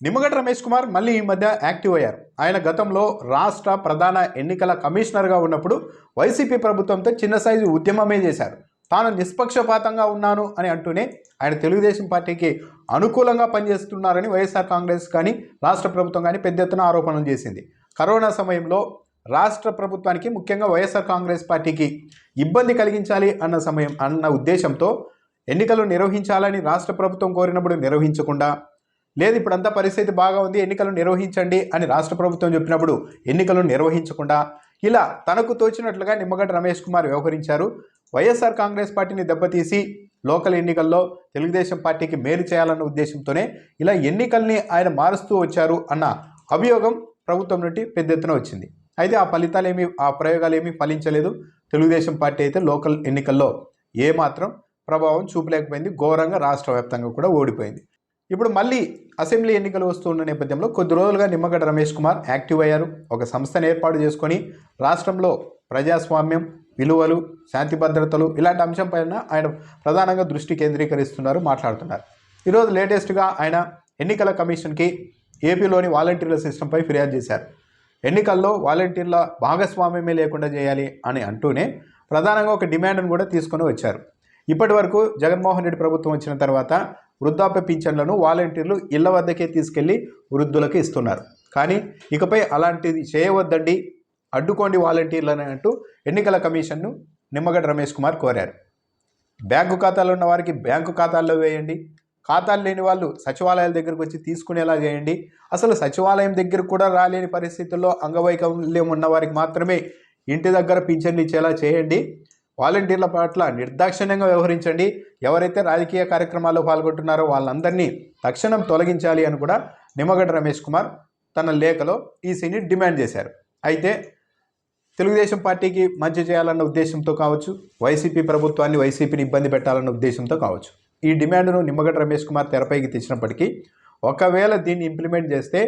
నిమ్మగడ్డ రమేష్ కుమార్ మళ్ళీ ఈ మధ్య యాక్టివ్ అయ్యారు. ఆయన గతంలో రాష్ట్ర ప్రధాన ఎన్నికల కమిషనర్గా ఉన్నప్పుడు వైసీపీ ప్రభుత్వంతో చిన్న సైజు ఉద్యమమే చేశారు. తాను నిష్పక్షపాతంగా ఉన్నాను అని అంటూనే ఆయన తెలుగుదేశం పార్టీకి అనుకూలంగా పనిచేస్తున్నారని వైఎస్ఆర్ కాంగ్రెస్ కానీ రాష్ట్ర ప్రభుత్వం కానీ పెద్ద ఎత్తున ఆరోపణలు చేసింది. కరోనా సమయంలో రాష్ట్ర ప్రభుత్వానికి ముఖ్యంగా వైఎస్ఆర్ కాంగ్రెస్ పార్టీకి ఇబ్బంది కలిగించాలి అన్న ఉద్దేశంతో ఎన్నికలు నిర్వహించాలని రాష్ట్ర ప్రభుత్వం కోరినప్పుడు నిర్వహించకుండా, లేదు ఇప్పుడంతా పరిస్థితి బాగా ఉంది ఎన్నికలు నిర్వహించండి అని రాష్ట్ర ప్రభుత్వం చెప్పినప్పుడు ఎన్నికలు నిర్వహించకుండా, ఇలా తనకు తోచినట్లుగా నిమ్మగడ్డ రమేష్ కుమార్ వ్యవహరించారు. వైఎస్ఆర్ కాంగ్రెస్ పార్టీని దెబ్బతీసి లోకల్ ఎన్నికల్లో తెలుగుదేశం పార్టీకి మేలు చేయాలన్న ఉద్దేశంతోనే ఇలా ఎన్నికల్ని ఆయన మారుస్తూ వచ్చారు అన్న అభియోగం ప్రభుత్వం నుండి పెద్ద ఎత్తున వచ్చింది. అయితే ఆ ప్రయోగాలు ఏమీ ఫలించలేదు. తెలుగుదేశం పార్టీ అయితే లోకల్ ఎన్నికల్లో ఏమాత్రం ప్రభావం చూపలేకపోయింది. ఘోరంగా రాష్ట్ర వ్యాప్తంగా కూడా ఓడిపోయింది. ఇప్పుడు మళ్ళీ అసెంబ్లీ ఎన్నికలు వస్తున్న నేపథ్యంలో కొద్ది రోజులుగా నిమ్మగడ్డ రమేష్ కుమార్ యాక్టివ్ అయ్యారు. ఒక సంస్థను ఏర్పాటు చేసుకొని రాష్ట్రంలో ప్రజాస్వామ్యం, విలువలు, శాంతి భద్రతలు ఇలాంటి అంశంపైన ఆయన ప్రధానంగా దృష్టి కేంద్రీకరిస్తున్నారు, మాట్లాడుతున్నారు. ఈరోజు లేటెస్ట్గా ఆయన ఎన్నికల కమిషన్కి ఏపీలోని వాలంటీర్ల సిస్టంపై ఫిర్యాదు చేశారు. ఎన్నికల్లో వాలంటీర్ల భాగస్వామ్యమే లేకుండా చేయాలి అని అంటూనే ప్రధానంగా ఒక డిమాండ్ను కూడా తీసుకొని వచ్చారు. ఇప్పటి వరకు జగన్మోహన్ రెడ్డి ప్రభుత్వం వచ్చిన తర్వాత వృద్ధాప్య పింఛన్లను వాలంటీర్లు ఇళ్ల వద్దకే తీసుకెళ్లి వృద్ధులకు ఇస్తున్నారు. కానీ ఇకపై అలాంటిది చేయవద్దండి, అడ్డుకోండి వాలంటీర్లని అంటూ ఎన్నికల కమిషన్ను నిమ్మగడ్డ రమేష్ కుమార్ కోరారు. బ్యాంకు ఖాతాలు ఉన్న వారికి బ్యాంకు ఖాతాల్లో వేయండి, ఖాతాలు లేని వాళ్ళు సచివాలయాల దగ్గరకు వచ్చి తీసుకునేలా చేయండి. అసలు సచివాలయం దగ్గర కూడా రాలేని పరిస్థితుల్లో అంగవైకల్యం ఉన్న వారికి మాత్రమే ఇంటి దగ్గర పింఛన్లు ఇచ్చేలా చేయండి. వాలంటీర్ల పట్ల నిర్దాక్షిణ్యంగా వ్యవహరించండి. ఎవరైతే రాజకీయ కార్యక్రమాల్లో పాల్గొంటున్నారో వాళ్ళందరినీ తక్షణం తొలగించాలి అని కూడా నిమ్మగడ్డ రమేష్ కుమార్ తన లేఖలో ఈసీని డిమాండ్ చేశారు. అయితే తెలుగుదేశం పార్టీకి మంచి చేయాలన్న ఉద్దేశంతో కావచ్చు, వైసీపీని ఇబ్బంది పెట్టాలన్న ఉద్దేశంతో కావచ్చు, ఈ డిమాండ్ను నిమ్మగడ్డ రమేష్ కుమార్ తెరపైకి తెచ్చినప్పటికీ ఒకవేళ దీన్ని ఇంప్లిమెంట్ చేస్తే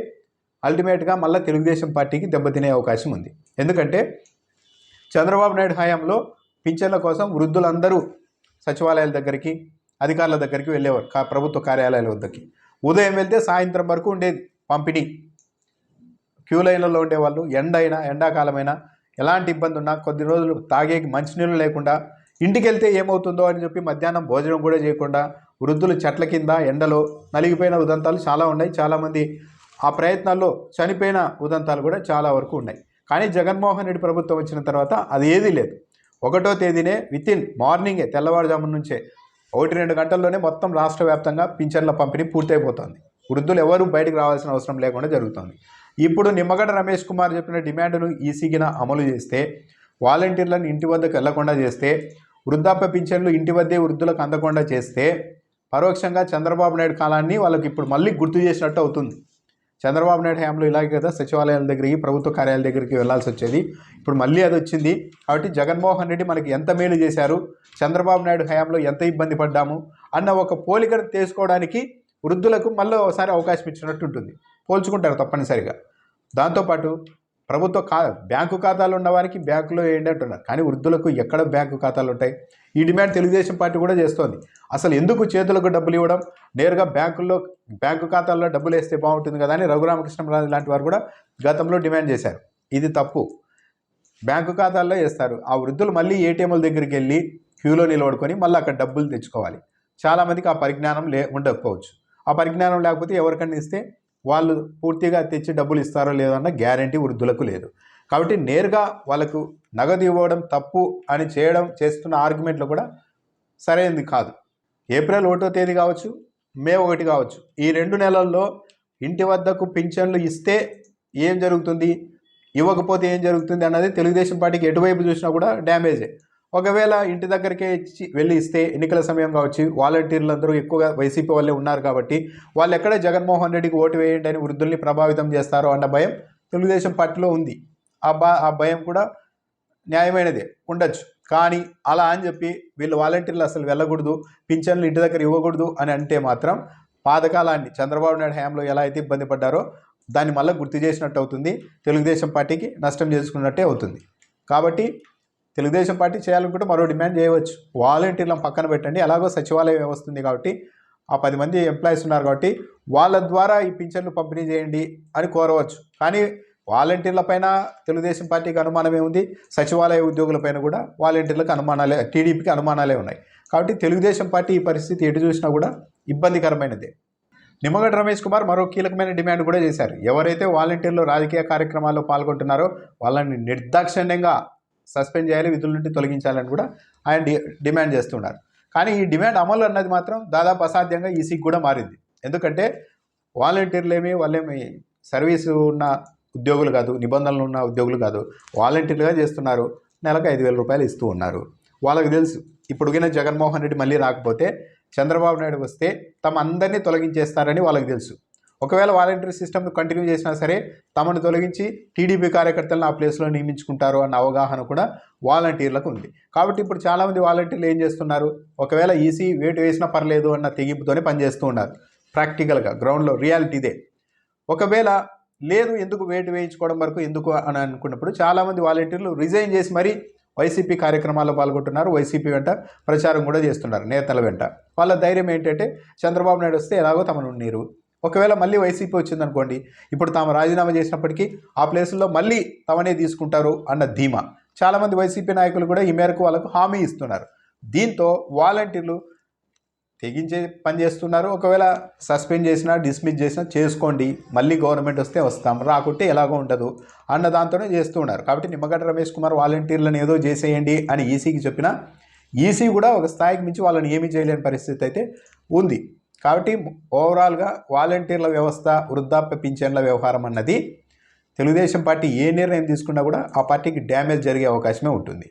అల్టిమేట్గా మళ్ళీ తెలుగుదేశం పార్టీకి దెబ్బతినే అవకాశం ఉంది. ఎందుకంటే చంద్రబాబు నాయుడు హయాంలో పింఛన్ల కోసం వృద్ధులందరూ సచివాలయాల దగ్గరికి, అధికారుల దగ్గరికి వెళ్ళేవారు, ప్రభుత్వ కార్యాలయాల వద్దకి. ఉదయం వెళ్తే సాయంత్రం వరకు ఉండేది పంపిణీ. క్యూ లైన్లలో ఉండేవాళ్ళు. ఎండాకాలమైనా ఎలాంటి ఇబ్బంది ఉన్నా, కొద్ది రోజులు తాగేకి మంచినీళ్ళు లేకుండా, ఇంటికి వెళ్తే ఏమవుతుందో అని చెప్పి మధ్యాహ్నం భోజనం కూడా చేయకుండా వృద్ధులు చెట్ల కింద ఎండలో నలిగిపోయిన ఉదంతాలు చాలా ఉన్నాయి. చాలామంది ఆ ప్రయత్నాల్లో చనిపోయిన ఉదంతాలు కూడా చాలా వరకు ఉన్నాయి. కానీ జగన్మోహన్ రెడ్డి ప్రభుత్వం వచ్చిన తర్వాత అది ఏదీ లేదు. 1వ తేదీనే మార్నింగే తెల్లవారుజామున నుంచే 1-2 గంటల్లోనే మొత్తం రాష్ట్ర వ్యాప్తంగా పింఛన్ల పంపిణీ పూర్తయిపోతుంది. వృద్ధులు ఎవరు బయటకు రావాల్సిన అవసరం లేకుండా జరుగుతుంది. ఇప్పుడు నిమ్మగడ్డ రమేష్ కుమార్ చెప్పిన డిమాండ్ను ఈసీగిన అమలు చేస్తే, వాలంటీర్లను ఇంటి వద్దకు వెళ్లకుండా చేస్తే, వృద్ధాప్య పింఛన్లు ఇంటి వద్దే వృద్ధులకు అందకుండా చేస్తే పరోక్షంగా చంద్రబాబు నాయుడు కాలాన్ని వాళ్ళకి ఇప్పుడు మళ్ళీ గుర్తు చేసినట్టు అవుతుంది. చంద్రబాబు నాయుడు హయాంలో ఇలాగే కదా సచివాలయాల దగ్గరికి, ప్రభుత్వ కార్యాలయాల దగ్గరికి వెళ్లాల్సి వచ్చేది. ఇప్పుడు మళ్ళీ అది వచ్చింది. కాబట్టి జగన్మోహన్ రెడ్డి మనకి ఎంత మేలు చేశారు, చంద్రబాబు నాయుడు హయాంలో ఎంత ఇబ్బంది పడ్డాము అన్న ఒక పోలికను తీసుకోవడానికి వృద్ధులకు మళ్ళీ ఒకసారి అవకాశం ఇచ్చినట్టు ఉంటుంది. పోల్చుకుంటారు తప్పనిసరిగా. దాంతోపాటు బ్యాంకు ఖాతాలు ఉన్న వారికి బ్యాంకులో వేయండి అంటున్నారు. కానీ వృద్ధులకు ఎక్కడ బ్యాంకు ఖాతాలు ఉంటాయి? ఈ డిమాండ్ తెలుగుదేశం పార్టీ కూడా చేస్తోంది. అసలు ఎందుకు చేతులకు డబ్బులు ఇవ్వడం, నేరుగా బ్యాంకు ఖాతాల్లో డబ్బులు వేస్తే బాగుంటుంది కదా అని రఘురామకృష్ణరాజు లాంటి వారు కూడా గతంలో డిమాండ్ చేశారు. ఇది తప్పు. బ్యాంకు ఖాతాల్లో వేస్తారు. ఆ వృద్ధులు మళ్ళీ ఏటీఎంల దగ్గరికి వెళ్ళి క్యూలో నిలబడుకొని మళ్ళీ అక్కడ డబ్బులు తెచ్చుకోవాలి. చాలామందికి ఆ పరిజ్ఞానం ఉండకపోవచ్చు. ఆ పరిజ్ఞానం లేకపోతే ఎవరికన్నా ఇస్తే వాళ్ళు పూర్తిగా తెచ్చి డబ్బులు ఇస్తారో లేదో అన్న గ్యారంటీ వృద్ధులకు లేదు. కాబట్టి నేరుగా వాళ్ళకు నగదు ఇవ్వడం తప్పు అని చేస్తున్న ఆర్గ్యుమెంట్లు కూడా సరైనది కాదు. ఏప్రిల్ 1వ తేదీ కావచ్చు, మే 1 కావచ్చు, ఈ 2 నెలల్లో ఇంటి వద్దకు పింఛన్లు ఇస్తే ఏం జరుగుతుంది, ఇవ్వకపోతే ఏం జరుగుతుంది అన్నది తెలుగుదేశం పార్టీకి ఎటువైపు చూసినా కూడా డ్యామేజే. ఒకవేళ ఇంటి దగ్గరికే వెళ్ళి ఇస్తే ఎన్నికల సమయం కావచ్చు, వాలంటీర్లందరూ ఎక్కువగా వైసీపీ వాళ్ళే ఉన్నారు కాబట్టి వాళ్ళు ఎక్కడ జగన్మోహన్ రెడ్డికి ఓటు వేయండి అని వృద్ధుల్ని ప్రభావితం చేస్తారో అన్న భయం తెలుగుదేశం పార్టీలో ఉంది. ఆ భయం కూడా న్యాయమైనదే ఉండొచ్చు. కానీ అలా అని చెప్పి వీళ్ళు వాలంటీర్లు అసలు వెళ్ళకూడదు, పింఛన్లు ఇంటి దగ్గర ఇవ్వకూడదు అని అంటే మాత్రం పాతకాలాన్ని చంద్రబాబు నాయుడు హయాంలో ఎలా అయితే ఇబ్బంది పడ్డారో దాన్ని మళ్ళీ గుర్తు చేసినట్టు అవుతుంది. తెలుగుదేశం పార్టీకి నష్టం చేసుకున్నట్టే అవుతుంది. కాబట్టి తెలుగుదేశం పార్టీ చేయాలనుకుంటే మరో డిమాండ్ చేయవచ్చు. వాలంటీర్లను పక్కన పెట్టండి, ఎలాగో సచివాలయం వ్యవస్థ ఉంది కాబట్టి ఆ 10 మంది ఎంప్లాయీస్ ఉన్నారు కాబట్టి వాళ్ళ ద్వారా ఈ పింఛన్లు పంపిణీ చేయండి అని కోరవచ్చు. కానీ వాలంటీర్లపైన తెలుగుదేశం పార్టీకి అనుమానమే ఉంది, సచివాలయ ఉద్యోగులపైన కూడా వాలంటీర్లకు అనుమానాలే, టీడీపీకి అనుమానాలే ఉన్నాయి. కాబట్టి తెలుగుదేశం పార్టీ ఈ పరిస్థితి ఎటు చూసినా కూడా ఇబ్బందికరమైనదే. నిమ్మగడ్డ రమేష్ కుమార్ మరో కీలకమైన డిమాండ్ కూడా చేశారు. ఎవరైతే వాలంటీర్లు రాజకీయ కార్యక్రమాల్లో పాల్గొంటున్నారో వాళ్ళని నిర్దాక్షిణ్యంగా సస్పెండ్ చేయాలి, విధుల నుండి తొలగించాలని కూడా ఆయన డిమాండ్ చేస్తున్నారు. కానీ ఈ డిమాండ్ అమలు అన్నది మాత్రం దాదాపు అసాధ్యంగా ఈసీకి కూడా మారింది. ఎందుకంటే వాళ్ళేమి సర్వీసు ఉన్న ఉద్యోగులు కాదు, నిబంధనలు ఉన్న ఉద్యోగులు కాదు, వాలంటీర్లుగా చేస్తున్నారు. నెలకు 5,000 రూపాయలు ఇస్తూ ఉన్నారు. వాళ్ళకి తెలుసు ఇప్పుడుగిన జగన్మోహన్ రెడ్డి మళ్ళీ రాకపోతే, చంద్రబాబు నాయుడు వస్తే తమ అందరినీ తొలగించేస్తారని వాళ్ళకి తెలుసు. ఒకవేళ వాలంటీర్ సిస్టమ్ను కంటిన్యూ చేసినా సరే తమను తొలగించి టీడీపీ కార్యకర్తలను ఆ ప్లేస్లో నియమించుకుంటారు అన్న అవగాహన కూడా వాలంటీర్లకు ఉంది. కాబట్టి ఇప్పుడు చాలామంది వాలంటీర్లు ఏం చేస్తున్నారు, ఒకవేళ ఈసీ వేటు వేసినా పర్లేదు అన్న తెగింపుతోనే పనిచేస్తూ ఉన్నారు. ప్రాక్టికల్గా గ్రౌండ్లో రియాలిటీ ఇదే. ఒకవేళ లేదు ఎందుకు వేటు వేయించుకోవడం వరకు ఎందుకు అని అనుకున్నప్పుడు చాలామంది వాలంటీర్లు రిజైన్ చేసి మరీ వైసీపీ కార్యక్రమాల్లో పాల్గొంటున్నారు. వైసీపీ వెంట ప్రచారం కూడా చేస్తున్నారు, నేతల వెంట. వాళ్ళ ధైర్యం ఏంటంటే చంద్రబాబు నాయుడు వస్తే ఎలాగో తమను నీరు, ఒకవేళ మళ్ళీ వైసీపీ వచ్చిందనుకోండి, ఇప్పుడు తాము రాజీనామా చేసినప్పటికీ ఆ ప్లేసుల్లో మళ్ళీ తమనే తీసుకుంటారు అన్న ధీమా. చాలామంది వైసీపీ నాయకులు కూడా ఈ మేరకు వాళ్ళకు హామీ ఇస్తున్నారు. దీంతో వాలంటీర్లు తెగించే పని చేస్తున్నారు. ఒకవేళ సస్పెండ్ చేసినా డిస్మిస్ చేసినా చేసుకోండి, మళ్ళీ గవర్నమెంట్ వస్తే వస్తాం, రాకుంటే ఎలాగో ఉండదు అన్న దాంతోనే చేస్తూ ఉన్నారు. కాబట్టి నిమ్మగడ్డ రమేష్ కుమార్ వాలంటీర్లను ఏదో చేసేయండి అని ఈసీకి చెప్పినా ఈసీ కూడా ఒక స్థాయికి మించి వాళ్ళని ఏమీ చేయలేని పరిస్థితి అయితే ఉంది. కాబట్టి ఓవరాల్గా వాలంటీర్ల వ్యవస్థ, వృద్ధాప్య పింఛన్ల వ్యవహారం అన్నది తెలుగుదేశం పార్టీ ఏ నిర్ణయం తీసుకున్నా కూడా ఆ పార్టీకి డ్యామేజ్ జరిగే అవకాశమే ఉంటుంది.